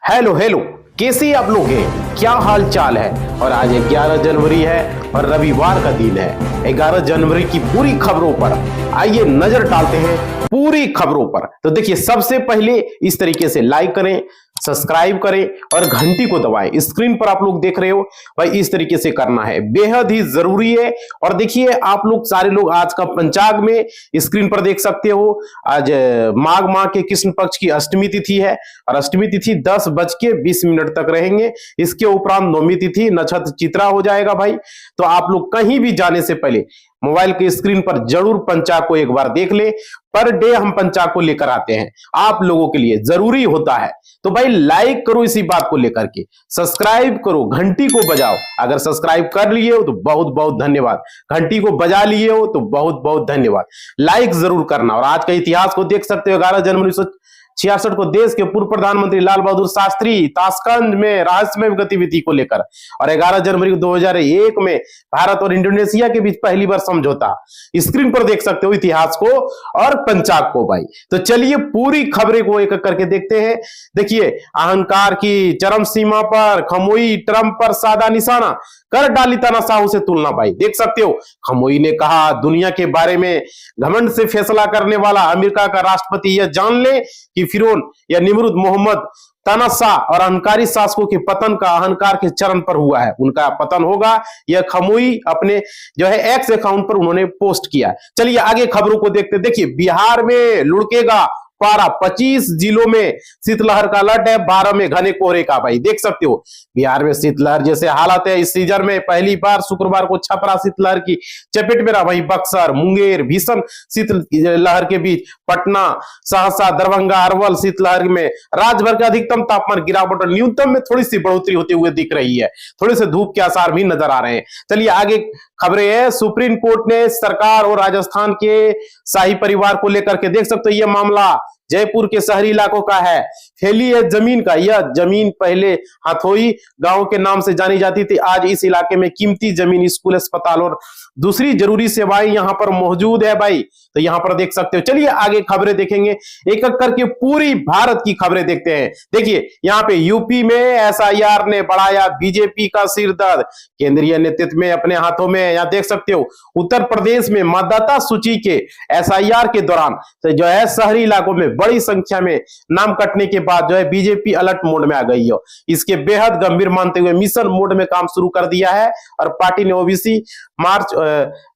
Hello hello, कैसे आप लोग हैं? क्या हाल चाल है? और आज 11 जनवरी है और रविवार का दिन है। 11 जनवरी की पूरी खबरों पर आइए नजर डालते हैं, पूरी खबरों पर। तो देखिए, सबसे पहले इस तरीके से लाइक करें, सब्सक्राइब करें और घंटी को दबाएं। स्क्रीन पर आप लोग देख रहे हो भाई, इस तरीके से करना है, बेहद ही जरूरी है। और देखिए, आप लोग सारे लोग आज का पंचांग में स्क्रीन पर देख सकते हो। आज माघ माह के कृष्ण पक्ष की अष्टमी तिथि है और अष्टमी तिथि 10:20 तक रहेंगे। इसके उपरांत नवमी तिथि नक्षत्र चित्रा हो जाएगा भाई। तो आप लोग कहीं भी जाने से पहले मोबाइल के स्क्रीन पर जरूर पंचांग को एक बार देख ले। पर डे हम पंचांग को लेकर आते हैं, आप लोगों के लिए जरूरी होता है। तो भाई लाइक करो इसी बात को लेकर के, सब्सक्राइब करो, घंटी को बजाओ। अगर सब्सक्राइब कर लिए हो तो बहुत बहुत धन्यवाद, घंटी को बजा लिए हो तो बहुत बहुत धन्यवाद। लाइक जरूर करना। और आज का इतिहास को देख सकते हो। 11 जनवरी 1966 को देश के पूर्व प्रधानमंत्री लाल बहादुर शास्त्री ताशकंद में रहस्यमय गतिविधि को लेकर, और 11 जनवरी 2001 में भारत और इंडोनेशिया के बीच पहली बार समझौता। स्क्रीन पर देख सकते हो इतिहास को और पंचांग को भाई। तो चलिए पूरी खबरें को एक एक करके देखते हैं। देखिए, अहंकार की चरम सीमा पर खमोई, ट्रंप पर साधा निशाना, कर डाली तानाशाह से तुलना भाई। देख सकते हो, खमोई ने कहा दुनिया के बारे में घमंड से फैसला करने वाला अमेरिका का राष्ट्रपति यह जान ले कि फिरौन या निमरूद मोहम्मद तानाशाह और अहंकारी शासकों के पतन का अहंकार के चरण पर हुआ है, उनका पतन होगा। यह खमोई अपने जो है एक्स अकाउंट पर उन्होंने पोस्ट किया। चलिए आगे खबरों को देखते। देखिए, बिहार में लुढ़केगा पारा, 25 जिलों में शीतलहर का अलर्ट है, 12 में घने कोहरे का भाई। देख सकते हो बिहार में शीतलहर जैसे हालात है इस सीजन में। पहली बार शुक्रवार को छपरा शीतलहर की चपेट में रहा। वहीं बक्सर, मुंगेर भीषण शीतलहर के बीच पटना, सहरसा, दरभंगा, अरवल शीतलहर में राज्य भर के अधिकतम तापमान गिरावट और न्यूनतम में थोड़ी सी बढ़ोतरी होते हुए दिख रही है। थोड़े से धूप के आसार भी नजर आ रहे हैं। चलिए आगे खबरें हैं। सुप्रीम कोर्ट ने सरकार और राजस्थान के शाही परिवार को लेकर के, देख सकते हो यह मामला जयपुर के शहरी इलाकों का है। फैली है जमीन का, यह जमीन पहले हथोई गांव के नाम से जानी जाती थी। आज इस इलाके में कीमती जमीन, स्कूल, अस्पताल और दूसरी जरूरी सेवाएं यहां पर मौजूद है भाई। तो यहां पर देख सकते हो। चलिए आगे खबरें देखेंगे, एक एक करके पूरी भारत की खबरें देखते हैं। देखिए, यहाँ पे यूपी में एसआईआर ने बढ़ाया बीजेपी का सिर दर्द, केंद्रीय नेतृत्व में अपने हाथों में। यहाँ देख सकते हो उत्तर प्रदेश में मतदाता सूची के एसआईआर के दौरान तो जो है शहरी इलाकों में बड़ी संख्या में नाम कटने के बाद जो है बीजेपी अलर्ट मोड में आ गई है। इसके बेहद गंभीर मानते हुए मिशन मोड में काम शुरू कर दिया है और पार्टी ने ओबीसी मार्च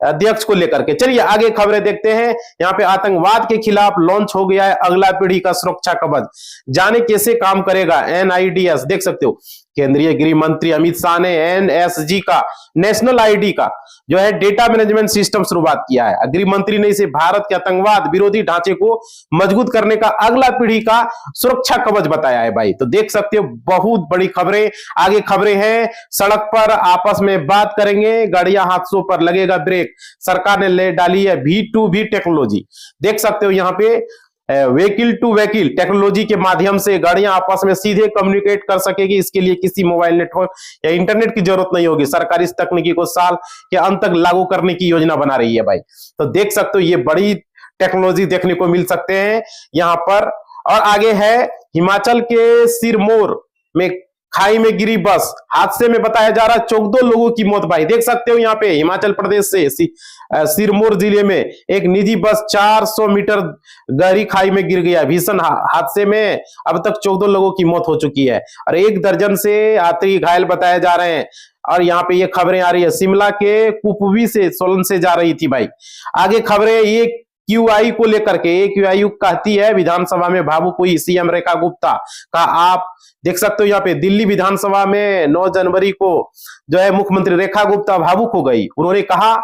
अध्यक्ष को लेकर के। चलिए आगे खबरें देखते हैं। यहाँ पे आतंकवाद के खिलाफ लॉन्च हो गया है अगला पीढ़ी का सुरक्षा कवच, जाने कैसे काम करेगा एनआईडीएस। देख सकते हो केंद्रीय गृह मंत्री अमित शाह ने एनएसजी का, नेशनल आईडी का जो है डेटा मैनेजमेंट सिस्टम शुरुआत किया है। गृह मंत्री ने इसे भारत के आतंकवाद विरोधी ढांचे को मजबूत करने का अगला पीढ़ी का सुरक्षा कवच बताया है भाई। तो देख सकते हो बहुत बड़ी खबरें। आगे खबरें हैं, सड़क पर आपस में बात करेंगे, गाड़ियां हादसों पर लगेगा ब्रेक, सरकार ने ले डाली है V2V टेक्नोलॉजी। देख सकते हो यहाँ पे व्हीकल टू व्हीकल टेक्नोलॉजी के माध्यम से गाड़ियां आपस में सीधे कम्युनिकेट कर सकेगी। इसके लिए किसी मोबाइल नेटवर्क या इंटरनेट की जरूरत नहीं होगी। सरकार इस तकनीकी को साल के अंत तक लागू करने की योजना बना रही है भाई। तो देख सकते हो ये बड़ी टेक्नोलॉजी देखने को मिल सकते हैं यहाँ पर। और आगे है हिमाचल के सिरमौर में खाई में गिरी बस, हादसे में बताया जा रहा है 14 लोगों की मौत भाई। देख सकते हो यहाँ पे हिमाचल प्रदेश से सिरमौर जिले में एक निजी बस 400 मीटर गहरी खाई में गिर गया। भीषण हादसे में अब तक 14 लोगों की मौत हो चुकी है और 1 दर्जन से यात्री घायल बताए जा रहे हैं। और यहाँ पे ये खबरें आ रही है शिमला के कुपवी से सोलन से जा रही थी भाई। आगे खबरें ये क्यूआई को लेकर के, क्यूआई कहती है विधानसभा में भावुक हुई सीएम रेखा गुप्ता का। आप देख सकते हो यहाँ पे दिल्ली विधानसभा में 9 जनवरी को जो है मुख्यमंत्री रेखा गुप्ता भावुक हो गई। उन्होंने कहा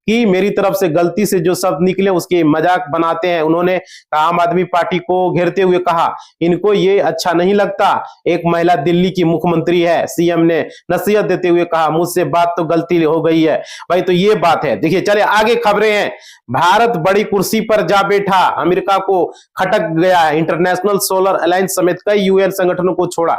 कि मेरी तरफ से गलती से जो शब्द निकले उसके मजाक बनाते हैं। उन्होंने आम आदमी पार्टी को घेरते हुए कहा इनको ये अच्छा नहीं लगता, एक महिला दिल्ली की मुख्यमंत्री है। सीएम ने नसीहत देते हुए कहा मुझसे बात तो गलती हो गई है भाई। तो ये बात है। देखिए चले आगे खबरें हैं। भारत बड़ी कुर्सी पर जा बैठा, अमेरिका को खटक गया। इंटरनेशनल सोलर अलायंस समेत कई यूएन संगठनों को छोड़ा।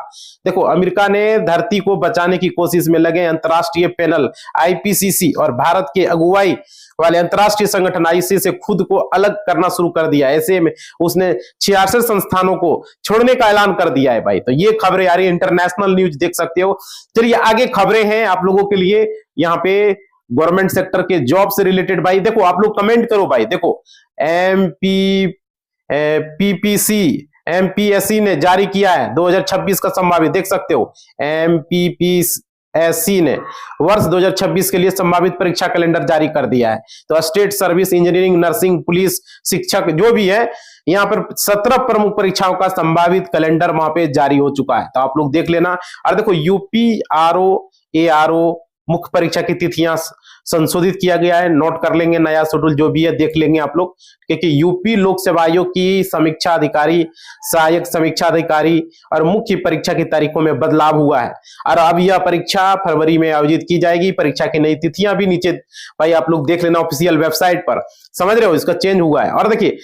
देखो अमेरिका ने धरती को बचाने की कोशिश में लगे अंतरराष्ट्रीय पैनल आईपीसीसी और भारत के अगुवाई वाले अंतर्राष्ट्रीय संगठन आईसीजे से खुद को अलग करना शुरू कर दिया। ऐसे में उसने 66 संस्थानों को छोड़ने का ऐलान कर दिया है भाई। तो ये खबरें आ रही है, इंटरनेशनल न्यूज देख सकते हो। चलिए आगे खबरें हैं आप लोगों के लिए यहाँ पे गवर्नमेंट सेक्टर के जॉब से रिलेटेड। भाई देखो आप लोग कमेंट करो भाई। देखो एमपीएससी ने जारी किया है 2026 का संभावित, देख सकते हो एमपीपीएससी ने वर्ष 2026 के लिए संभावित परीक्षा कैलेंडर जारी कर दिया है। तो state service, engineering, nursing, police, शिक्षक जो भी है, यहाँ पर 17 प्रमुख परीक्षाओं का संभावित कैलेंडर वहां पे जारी हो चुका है। तो आप लोग देख लेना। और देखो यूपी आरओ मुख्य परीक्षा की तिथियां संशोधित किया गया है, नोट कर लेंगे, नया शेड्यूल जो भी है देख लेंगे आप लोग। क्योंकि यूपी लोक सेवा आयोग की समीक्षा अधिकारी, सहायक समीक्षा अधिकारी और मुख्य परीक्षा की तारीखों में बदलाव हुआ है और अब यह परीक्षा फरवरी में आयोजित की जाएगी। परीक्षा की नई तिथियां भी नीचे भाई आप लोग देख लेना ऑफिशियल वेबसाइट पर, समझ रहे हो, इसका चेंज हुआ है। और देखिए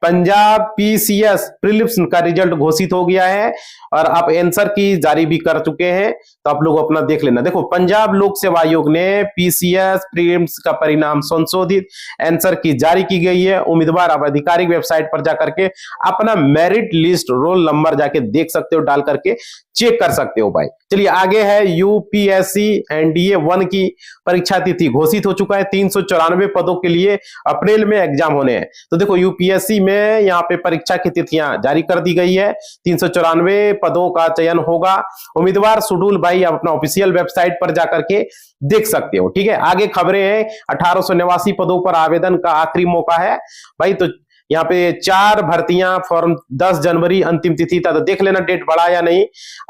पंजाब पीसीएस प्रीलिम्स का रिजल्ट घोषित हो गया है और आप आंसर की जारी भी कर चुके हैं। तो आप लोग अपना देख लेना। देखो पंजाब लोक सेवा आयोग ने पीसीएस प्रीलिम्स का परिणाम संशोधित आंसर की जारी की गई है। उम्मीदवार अब आधिकारिक वेबसाइट पर जाकर के अपना मेरिट लिस्ट, रोल नंबर जाके देख सकते हो, डाल करके चेक कर सकते हो भाई। चलिए आगे है यूपीएससी एनडीए 1 की परीक्षा तिथि घोषित हो चुका है। 394 पदों के लिए अप्रैल में एग्जाम होने हैं। तो देखो यूपीएससी में यहाँ पे परीक्षा की तिथियां जारी कर दी गई है। 394 पदों का चयन होगा। उम्मीदवार शेड्यूल भाई आप अपना ऑफिशियल वेबसाइट पर जाकर के देख सकते हो। ठीक है, आगे खबरें हैं। 1889 पदों पर आवेदन का आखिरी मौका है भाई। तो यहाँ पे 4 भर्तियां, फॉर्म 10 जनवरी अंतिम तिथि था। तो देख लेना डेट बढ़ा या नहीं।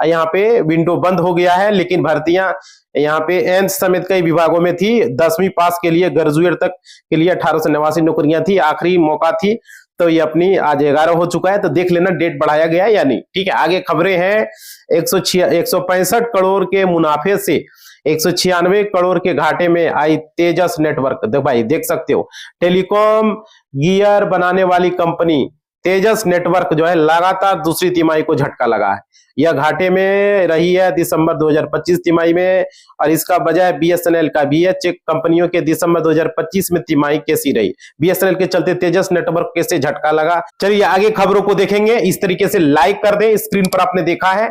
यहाँ पे विंडो बंद हो गया है, लेकिन भर्तियां यहाँ पे एंस समेत कई विभागों में थी। 10वीं पास के लिए ग्रेजुएट तक के लिए 1889 नौकरियां थी, आखिरी मौका थी। तो ये अपनी आज 11 हो चुका है। तो देख लेना डेट बढ़ाया गया या नहीं। ठीक है, आगे खबरें हैं। 165 करोड़ के मुनाफे से 196 करोड़ के घाटे में आई तेजस नेटवर्क। देखो भाई देख सकते हो, टेलीकॉम गियर बनाने वाली कंपनी तेजस नेटवर्क जो है लगातार दूसरी तिमाही को झटका लगा है। यह घाटे में रही है दिसंबर 2025 तिमाही में और इसका बजाय बीएसएनएल का भी है। चेक कंपनियों के दिसंबर 2025 में तिमाही कैसी रही, बीएसएनएल के चलते तेजस नेटवर्क कैसे झटका लगा। चलिए आगे खबरों को देखेंगे। इस तरीके से लाइक कर दें, स्क्रीन पर आपने देखा है,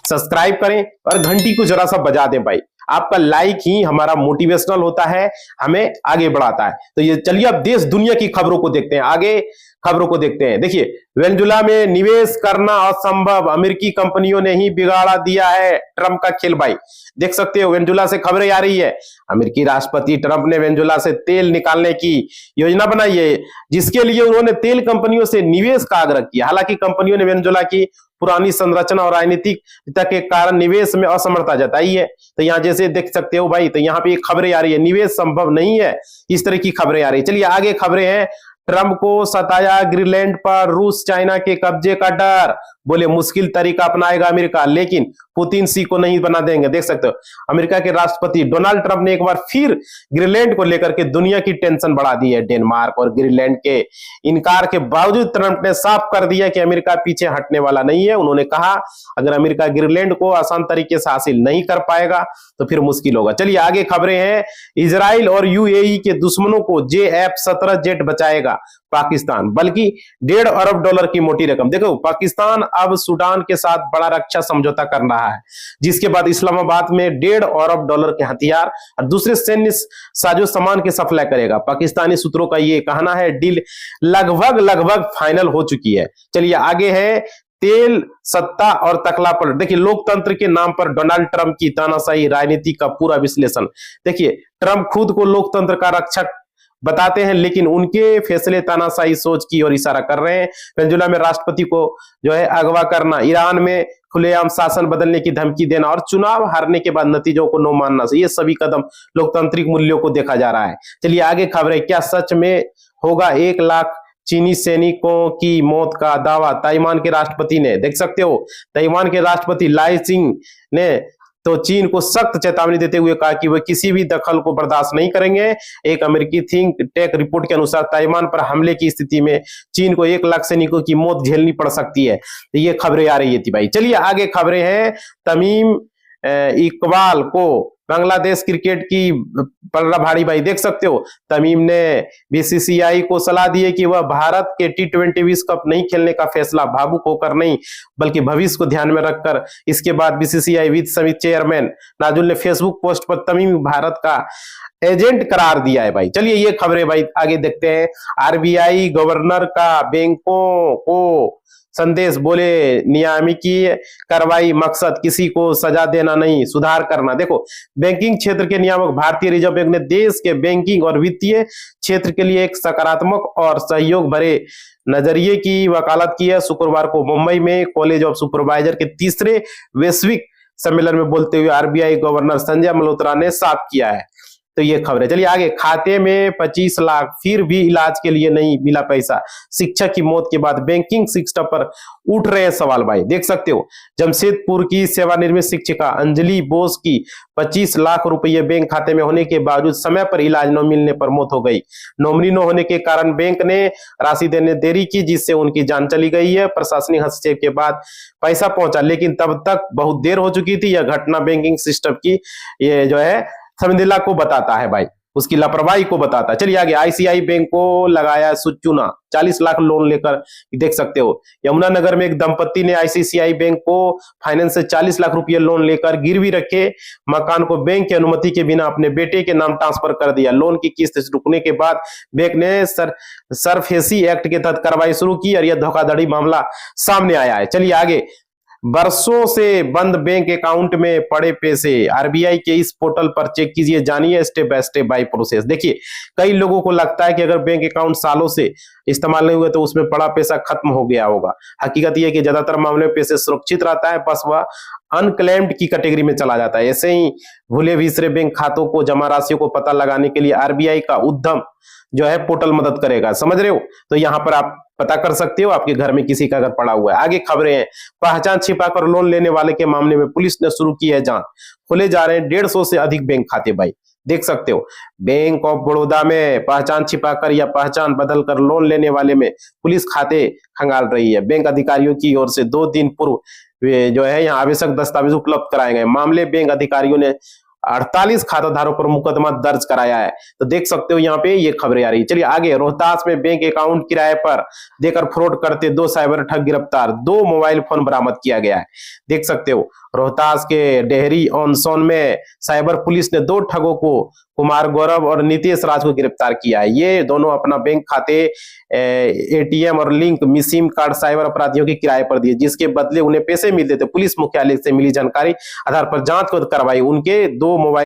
सब्सक्राइब करें और घंटी को जरा सा बजा दें भाई। आपका लाइक ही हमारा मोटिवेशनल होता है, हमें आगे बढ़ाता है। तो ये चलिए अब देश दुनिया की खबरों को देखते हैं। आगे खबरों को देखते हैं। देखिए वेनेजुएला में निवेश करना असंभव, अमेरिकी कंपनियों ने ही बिगाड़ा दिया है ट्रंप का खेल भाई। देख सकते हो वेनेजुएला से खबरें आ रही है। अमेरिकी राष्ट्रपति ट्रंप ने वेनेजुएला से तेल निकालने की योजना बनाई है, जिसके लिए उन्होंने तेल कंपनियों से निवेश का आग्रह किया। हालांकि कंपनियों ने वेनेजुएला की पुरानी संरचना और राजनीतिक के कारण निवेश में असमर्थता जताई है। तो यहाँ जैसे देख सकते हो भाई, तो यहाँ पे खबरें आ रही है, निवेश संभव नहीं है, इस तरह की खबरें आ रही है। चलिए आगे खबरें हैं। ट्रंप को सताया ग्रीनलैंड पर रूस चाइना के कब्जे का डर, बोले मुश्किल तरीका अपनाएगा अमेरिका, लेकिन पुतिन सी को नहीं बना देंगे। देख सकते हो अमेरिका के राष्ट्रपति डोनाल्ड ट्रंप ने एक बार फिर ग्रीनलैंड को लेकर के दुनिया की टेंशन बढ़ा दी है। डेनमार्क और ग्रीनलैंड के इनकार के बावजूद ट्रंप ने साफ कर दिया कि अमेरिका पीछे हटने वाला नहीं है। उन्होंने कहा अगर अमेरिका ग्रीनलैंड को आसान तरीके से हासिल नहीं कर पाएगा तो फिर मुश्किल होगा। चलिए आगे खबरें हैं। इजराइल और यूएई के दुश्मनों को JF-17 जेट बचाएगा पाकिस्तान, बल्कि $1.5 अरब की मोटी रकम। देखो पाकिस्तान अब सूडान के साथ बड़ा रक्षा समझौता कर रहा है, जिसके बाद इस्लामाबाद में $1.5 अरब के हथियार और दूसरे सैन्य साजो सामान के सप्लाई करेगा। पाकिस्तानी सूत्रों का ये कहना है डील लगभग फाइनल हो चुकी है। चलिए आगे है तेल, सत्ता और तकला पर। देखिए लोकतंत्र के नाम पर डोनाल्ड ट्रंप की तानाशाही राजनीति का पूरा विश्लेषण। देखिए ट्रंप खुद को लोकतंत्र का रक्षक बताते हैं, लेकिन उनके फैसले तानाशाही सोच की ओर इशारा कर रहे हैं। वेनेजुएला में राष्ट्रपति को जो है अगवा करना, ईरान में खुलेआम शासन बदलने की धमकी देना और चुनाव हारने के बाद नतीजों को न मानना, ये सभी कदम लोकतांत्रिक मूल्यों को देखा जा रहा है। चलिए आगे खबरें। क्या सच में होगा 1 लाख चीनी सैनिकों की मौत का दावा, ताइवान के राष्ट्रपति ने। देख सकते हो ताइवान के राष्ट्रपति लाई सिंह ने तो चीन को सख्त चेतावनी देते हुए कहा कि वे किसी भी दखल को बर्दाश्त नहीं करेंगे। एक अमेरिकी थिंक टैंक रिपोर्ट के अनुसार ताइवान पर हमले की स्थिति में चीन को 1 लाख सैनिकों की मौत झेलनी पड़ सकती है। तो ये खबरें आ रही थी भाई। चलिए आगे खबरें हैं। तमीम इकबाल को बांग्लादेश क्रिकेट की पलड़ा भारी भाई, देख सकते हो तमीम ने बीसीसीआई को सलाह दी है कि वह भारत के T20 विश्व कप नहीं खेलने का फैसला भावुक होकर नहीं बल्कि भविष्य को ध्यान में रखकर। इसके बाद बीसीसीआई वित्त समिति चेयरमैन नाजुल ने फेसबुक पोस्ट पर तमीम भारत का एजेंट करार दिया है भाई। चलिए ये खबरें भाई आगे देखते हैं। आरबीआई गवर्नर का बैंकों को संदेश, बोले नियामकीय कार्रवाई मकसद किसी को सजा देना नहीं, सुधार करना। देखो बैंकिंग क्षेत्र के नियामक भारतीय रिजर्व बैंक ने देश के बैंकिंग और वित्तीय क्षेत्र के लिए एक सकारात्मक और सहयोग भरे नजरिए की वकालत की है। शुक्रवार को मुंबई में कॉलेज ऑफ सुपरवाइजर के तीसरे वैश्विक सम्मेलन में बोलते हुए आरबीआई गवर्नर संजय मल्होत्रा ने साफ किया है। तो ये खबर है। चलिए आगे, खाते में 25 लाख फिर भी इलाज के लिए नहीं मिला पैसा, शिक्षक की मौत के बाद बैंकिंग सिस्टम पर उठ रहे सवाल भाई, देख सकते हो। जमशेदपुर की सेवानिवृत्त शिक्षिका अंजलि बोस की 25 लाख रुपये बैंक खाते में होने के बावजूद समय पर इलाज न मिलने पर मौत हो गई। नॉमिनी न होने के कारण बैंक ने राशि देने देरी की, जिससे उनकी जान चली गई है। प्रशासनिक हस्तक्षेप के बाद पैसा पहुंचा, लेकिन तब तक बहुत देर हो चुकी थी। यह घटना बैंकिंग सिस्टम की ये जो है संवेदना को बताता है भाई, उसकी लापरवाही को बताता है। चलिए आगे, आईसीआई बैंक को लगाया चूना, 40 लाख लोन लेकर, देख सकते हो। यमुनानगर में एक दंपत्ति ने आईसीआई बैंक को फाइनेंस से 40 लाख रुपए लोन लेकर गिरवी रखे मकान को बैंक की अनुमति के बिना अपने बेटे के नाम ट्रांसफर कर दिया। लोन की किस्त रुकने के बाद बैंक ने सरफेसी एक्ट के तहत कार्रवाई शुरू की और यह धोखाधड़ी मामला सामने आया है। चलिए आगे, बरसों से बंद बैंक अकाउंट में पड़े पैसे, आरबीआई के इस पोर्टल पर चेक कीजिए, जानिए स्टेप बाय प्रोसेस। देखिए कई लोगों को लगता है कि अगर बैंक अकाउंट सालों से इस्तेमाल नहीं हुए तो उसमें पड़ा पैसा खत्म हो गया होगा। हकीकत यह है कि ज्यादातर मामले में पैसे सुरक्षित रहता है, बस वह अनक्लेम्ड की कैटेगरी में चला जाता है। ऐसे ही भूले बिसरे बैंक खातों को, जमा राशियों को पता लगाने के लिए आरबीआई का उद्यम जो है पोर्टल मदद करेगा, समझ रहे हो। तो यहाँ पर आप पता कर सकते हो आपके घर में किसी का अगर पड़ा हुआ है। आगे खबरें हैं, पहचान छिपाकर लोन लेने वाले के मामले में पुलिस ने शुरू की है जांच, खोले जा रहे हैं 150 से अधिक बैंक खाते भाई, देख सकते हो। बैंक ऑफ बड़ौदा में पहचान छिपाकर या पहचान बदलकर लोन लेने वाले में पुलिस खाते खंगाल रही है। बैंक अधिकारियों की ओर से 2 दिन पूर्व जो है यहाँ आवश्यक दस्तावेज उपलब्ध कराए गए। मामले बैंक अधिकारियों ने 48 खाताधारों पर मुकदमा दर्ज कराया है। तो देख सकते हो यहाँ पे ये खबरें आ रही है। चलिए आगे, रोहतास में बैंक अकाउंट किराए पर देकर फ्रॉड करते 2 साइबर ठग गिरफ्तार, 2 मोबाइल फोन बरामद किया गया है, देख सकते हो। रोहतास के डेहरी ऑन सोन में साइबर पुलिस ने 2 ठगों को, कुमार गौरव और नितेश राज को गिरफ्तार किया है। ये दोनों अपना बैंक खाते, एटीएम और लिंक सिम कार्ड साइबर अपराधियों के किराए पर दिए, जिसके बदले उन्हें पैसे मिलते थे। पुलिस मुख्यालय से मिली जानकारी आधार पर जांच करवाई, उनके 2 मोबाइल